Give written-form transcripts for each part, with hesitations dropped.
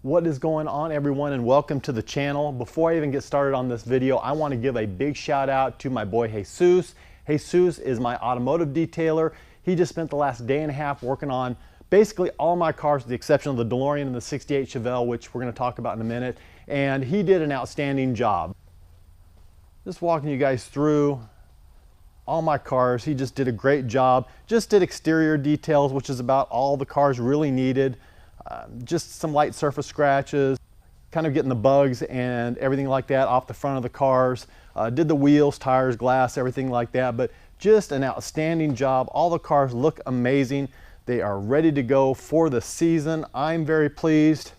What is going on, everyone, and welcome to the channel. Before I even get started on this video, I want to give a big shout out to my boy Jesus. Jesus is my automotive detailer. He just spent the last day and a half working on basically all my cars with the exception of the DeLorean and the 68 Chevelle, which we're going to talk about in a minute, and he did an outstanding job. Just walking you guys through all my cars. He just did a great job. Just did exterior details, which is about all the cars really needed. Just some light surface scratches, kind of getting the bugs and everything like that off the front of the cars. Did the wheels, tires, glass, everything like that, but just an outstanding job. All the cars look amazing. They are ready to go for the season. I'm very pleased.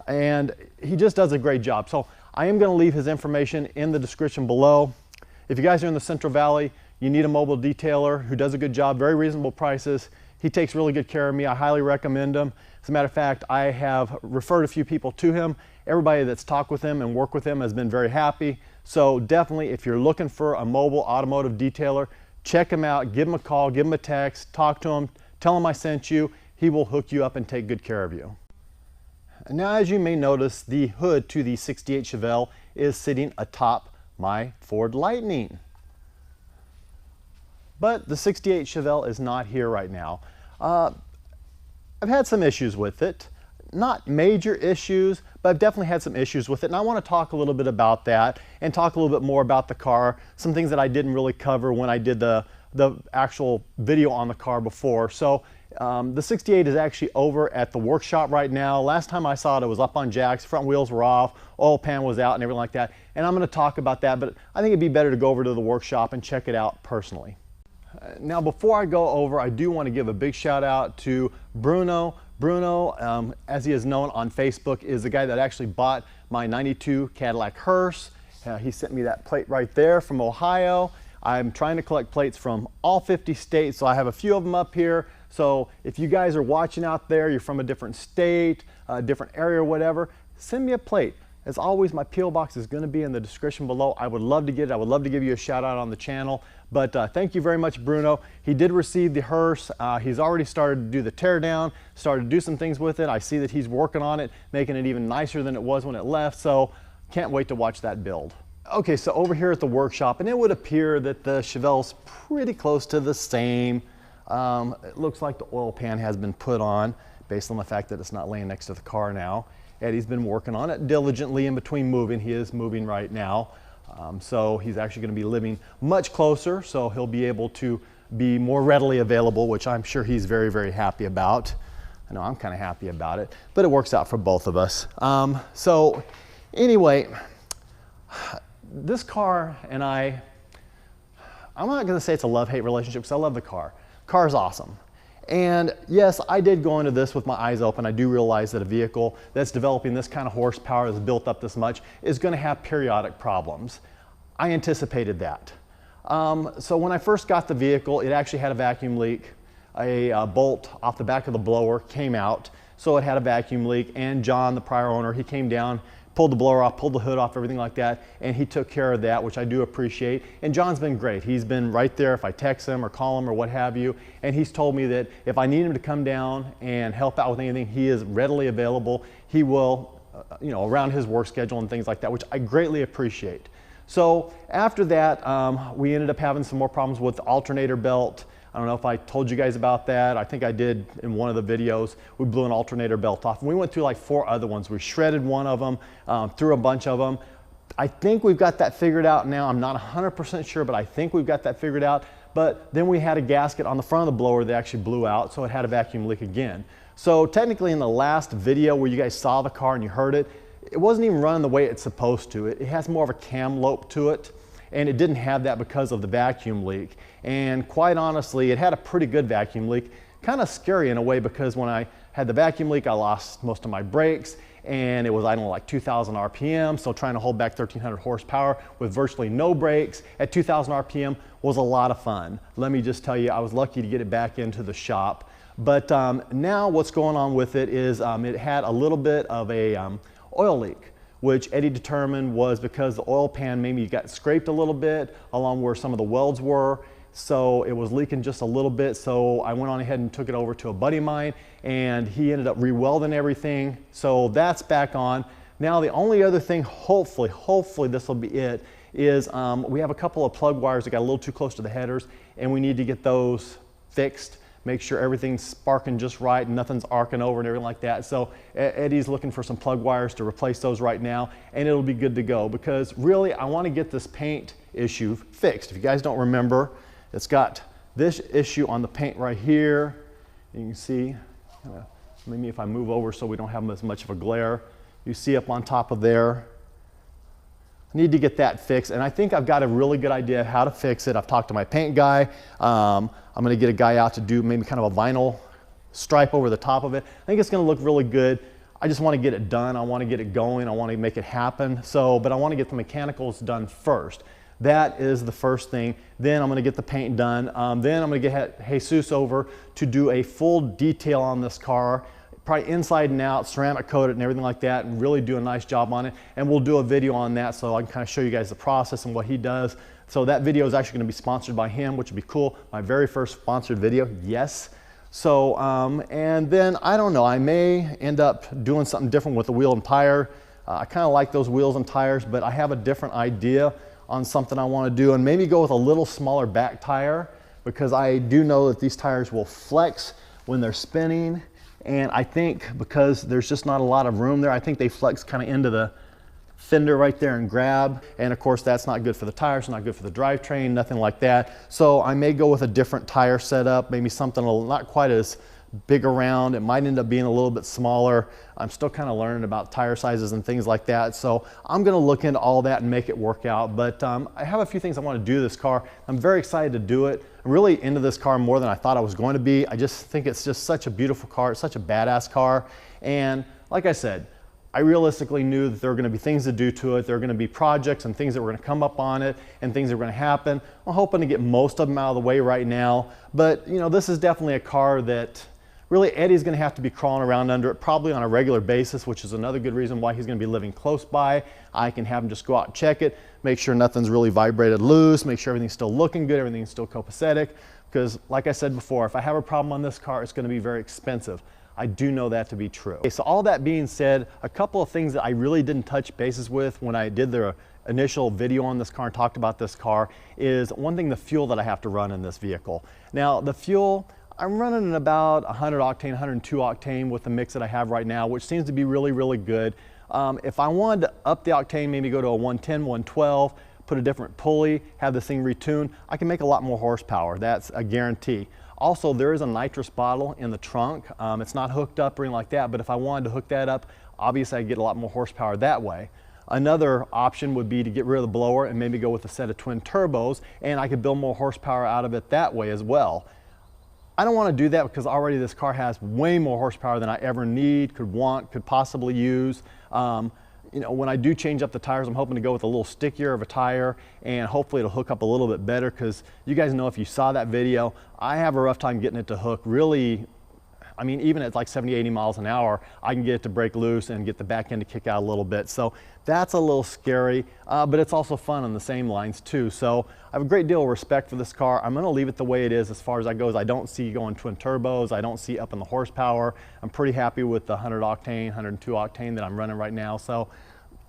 And he just does a great job. So I am going to leave his information in the description below. If you guys are in the Central Valley, you need a mobile detailer who does a good job, very reasonable prices. He takes really good care of me. I highly recommend him. As a matter of fact, I have referred a few people to him. Everybody that's talked with him and worked with him has been very happy. So definitely, if you're looking for a mobile automotive detailer, check him out, give him a call, give him a text, talk to him, tell him I sent you. He will hook you up and take good care of you. Now, as you may notice, the hood to the 68 Chevelle is sitting atop my Ford Lightning. But the 68 Chevelle is not here right now. I've had some issues with it. Not major issues, but I've definitely had some issues with it. And I want to talk a little bit about that and talk a little bit more about the car. Some things that I didn't really cover when I did the actual video on the car before. So the 68 is actually over at the workshop right now. Last time I saw it, it was up on jacks, front wheels were off, oil pan was out and everything like that. And I'm going to talk about that, but I think it'd be better to go over to the workshop and check it out personally. Now, before I go over, I do want to give a big shout out to Bruno. Bruno, as he is known on Facebook, is the guy that actually bought my 92 Cadillac hearse. He sent me that plate right there from Ohio. I'm trying to collect plates from all 50 states, so I have a few of them up here. So if you guys are watching out there, you're from a different state, a different area or whatever, send me a plate. As always, my P.O. box is going to be in the description below. I would love to get it. I would love to give you a shout out on the channel. But thank you very much, Bruno. He did receive the hearse. He's already started to do the tear down, started to do some things with it. I see that he's working on it, making it even nicer than it was when it left. So can't wait to watch that build. Okay, so over here at the workshop, and it would appear that the Chevelle's pretty close to the same. It looks like the oil pan has been put on based on the fact that it's not laying next to the car now. Eddie's been working on it diligently in between moving. He is moving right now. So he's actually going to be living much closer, so he'll be able to be more readily available, which I'm sure he's very, very happy about. I know I'm kind of happy about it, but it works out for both of us. So anyway, this car and I'm not going to say it's a love-hate relationship because I love the car. Car's awesome. And yes, I did go into this with my eyes open. I do realize that a vehicle that's developing this kind of horsepower, that's built up this much, is going to have periodic problems. I anticipated that. So when I first got the vehicle, it actually had a vacuum leak. A bolt off the back of the blower came out, so it had a vacuum leak. And John, the prior owner, he came down, pulled the blower off, pulled the hood off, everything like that, and he took care of that, which I do appreciate. And John's been great. He's been right there if I text him or call him or what have you, and he's told me that if I need him to come down and help out with anything, he is readily available. He will, around his work schedule and things like that, which I greatly appreciate. So after that, we ended up having some more problems with the alternator belt. I don't know if I told you guys about that. I think I did in one of the videos. We blew an alternator belt off. And we went through like 4 other ones. We shredded one of them, threw a bunch of them. I think we've got that figured out now. I'm not 100% sure, but I think we've got that figured out. But then we had a gasket on the front of the blower that actually blew out, so it had a vacuum leak again. So technically in the last video where you guys saw the car and you heard it, it wasn't even running the way it's supposed to. It has more of a cam lope to it. And it didn't have that because of the vacuum leak. And quite honestly, it had a pretty good vacuum leak. Kind of scary in a way because when I had the vacuum leak, I lost most of my brakes and it was, I don't know, like 2,000 RPM. So trying to hold back 1,300 horsepower with virtually no brakes at 2,000 RPM was a lot of fun. Let me just tell you, I was lucky to get it back into the shop. But now what's going on with it is it had a little bit of a oil leak, which Eddie determined was because the oil pan maybe got scraped a little bit along where some of the welds were. so it was leaking just a little bit. So I went on ahead and took it over to a buddy of mine, and he ended up re-welding everything. So that's back on. Now the only other thing, hopefully this will be it, is we have a couple of plug wires that got a little too close to the headers, and we need to get those fixed. Make sure everything's sparking just right and nothing's arcing over and everything like that. So Eddie's looking for some plug wires to replace those right now, and it'll be good to go, because really I want to get this paint issue fixed. If you guys don't remember, it's got this issue on the paint right here. You can see, maybe if I move over so we don't have as much of a glare, you see up on top of there. I need to get that fixed, and I think I've got a really good idea of how to fix it. I've talked to my paint guy. I'm going to get a guy out to do maybe kind of a vinyl stripe over the top of it. I think it's going to look really good. I just want to get it done. I want to get it going. I want to make it happen. But I want to get the mechanicals done first. That is the first thing. Then I'm going to get the paint done. Then I'm going to get Jesus over to do a full detail on this car, probably inside and out, ceramic coat it and everything like that, and really do a nice job on it. And we'll do a video on that so I can kind of show you guys the process and what he does. So that video is actually going to be sponsored by him, which would be cool. My very first sponsored video, yes. So, and then I don't know, I may end up doing something different with the wheel and tire. I kind of like those wheels and tires, but I have a different idea on something I want to do, and maybe go with a little smaller back tire, because I do know that these tires will flex when they're spinning. And I think because there's just not a lot of room there, I think they flex kind of into the fender right there and grab. And of course, that's not good for the tires, not good for the drivetrain, nothing like that. So I may go with a different tire setup, maybe something not quite as big around. It might end up being a little bit smaller. I'm still kind of learning about tire sizes and things like that. So I'm going to look into all that and make it work out. But I have a few things I want to do to this car. I'm very excited to do it. I'm really into this car more than I thought I was going to be. I just think it's just such a beautiful car. It's such a badass car. And like I said, I realistically knew that there were going to be things to do to it. There were going to be projects and things that were going to come up on it and things that were going to happen. I'm hoping to get most of them out of the way right now. But you know, this is definitely a car that really Eddie's going to have to be crawling around under it probably on a regular basis, which is another good reason why he's going to be living close by. I can have him just go out and check it, make sure nothing's really vibrated loose, make sure everything's still looking good, everything's still copacetic. Because like I said before, if I have a problem on this car, it's going to be very expensive. I do know that to be true. Okay, so all that being said, a couple of things that I really didn't touch bases with when I did the initial video on this car and talked about this car is one thing, the fuel that I have to run in this vehicle. Now the fuel, I'm running at about 100 octane, 102 octane with the mix that I have right now, which seems to be really, really good. If I wanted to up the octane, maybe go to a 110, 112, put a different pulley, have this thing retuned, I can make a lot more horsepower. That's a guarantee. Also, there is a nitrous bottle in the trunk. It's not hooked up or anything like that, but if I wanted to hook that up, obviously I'd get a lot more horsepower that way. Another option would be to get rid of the blower and maybe go with a set of twin turbos, and I could build more horsepower out of it that way as well. I don't want to do that because already this car has way more horsepower than I ever need, could want, could possibly use. You know, when I do change up the tires, I'm hoping to go with a little stickier of a tire, and hopefully it'll hook up a little bit better, because you guys know if you saw that video, I have a rough time getting it to hook really. I mean, even at like 70, 80 miles an hour, I can get it to break loose and get the back end to kick out a little bit. So that's a little scary, but it's also fun on the same lines too. So I have a great deal of respect for this car. I'm gonna leave it the way it is as far as I goes. I don't see going twin turbos. I don't see up in the horsepower. I'm pretty happy with the 100 octane, 102 octane that I'm running right now. So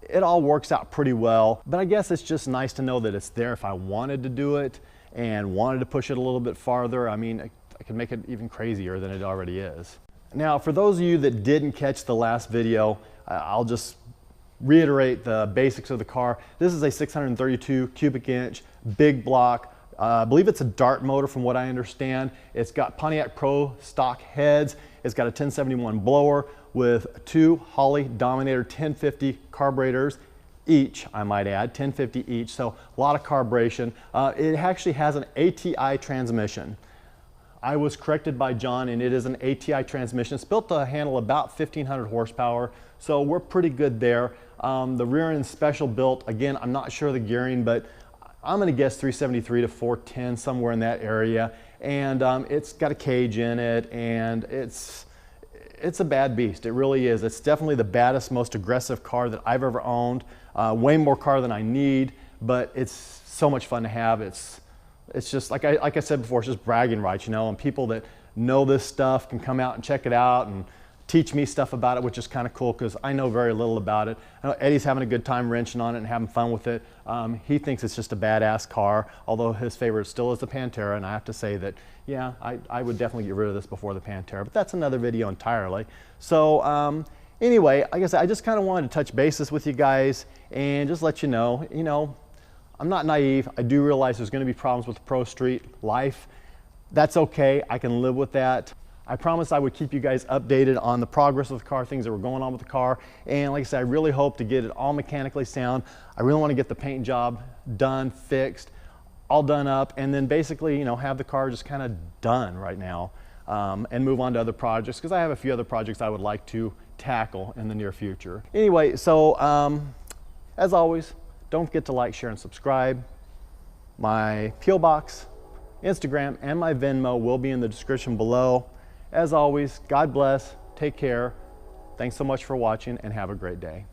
it all works out pretty well, but I guess it's just nice to know that it's there if I wanted to do it and wanted to push it a little bit farther. I mean, I can make it even crazier than it already is. Now, for those of you that didn't catch the last video, I'll just reiterate the basics of the car. This is a 632 cubic inch, big block. I believe it's a Dart motor from what I understand. It's got Pontiac Pro stock heads. It's got a 1071 blower with two Holley Dominator 1050 carburetors each, I might add, 1050 each, so a lot of carburation. It actually has an ATI transmission. I was corrected by John, and it is an ATI transmission. It's built to handle about 1,500 horsepower, so we're pretty good there. The rear end special built, again, I'm not sure of the gearing, but I'm gonna guess 373 to 410, somewhere in that area. And it's got a cage in it, and it's a bad beast. It really is. It's definitely the baddest, most aggressive car that I've ever owned. Way more car than I need, but it's so much fun to have. It's it's just like I said before, it's just bragging rights, you know, and people that know this stuff can come out and check it out and teach me stuff about it, which is kind of cool because I know very little about it. I know Eddie's having a good time wrenching on it and having fun with it. He thinks it's just a badass car, although his favorite still is the Pantera, and I have to say that, yeah, I would definitely get rid of this before the Pantera, but that's another video entirely. So anyway, like I said, I just kind of wanted to touch bases with you guys and just let you know, I'm not naive. I do realize there's going to be problems with the Pro Street life. That's okay. I can live with that. I promised I would keep you guys updated on the progress of the car, things that were going on with the car. And like I said, I really hope to get it all mechanically sound. I really want to get the paint job done, fixed, all done up, and then basically, have the car just kind of done right now and move on to other projects because I have a few other projects I would like to tackle in the near future. Anyway, so as always, don't forget to like, share, and subscribe. My P.O. Box, Instagram, and my Venmo will be in the description below. As always, God bless, take care. Thanks so much for watching, and have a great day.